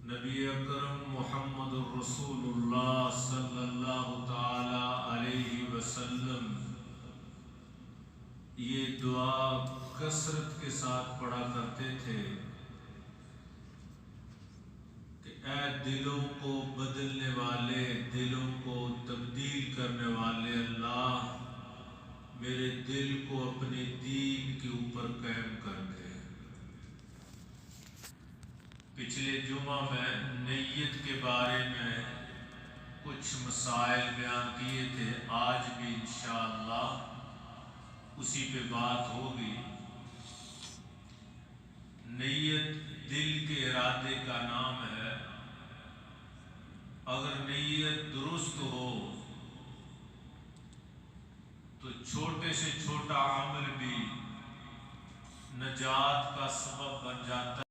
نبی اکرم محمد الرسول اللہ صلی اللہ تعالی علیہ وسلم یہ دعا کثرت کے ساتھ پڑھا کرتے تھے کہ اے دلوں کو بدلنے والے، دلوں کو تبدیل کرنے والے اللہ، میرے دل کو اپنے دین کے اوپر قائم کر دے۔ پچھلے جمعہ میں نیت کے بارے میں کچھ مسائل بیان کیے تھے، آج بھی انشاءاللہ اسی پہ بات ہوگی۔ نیت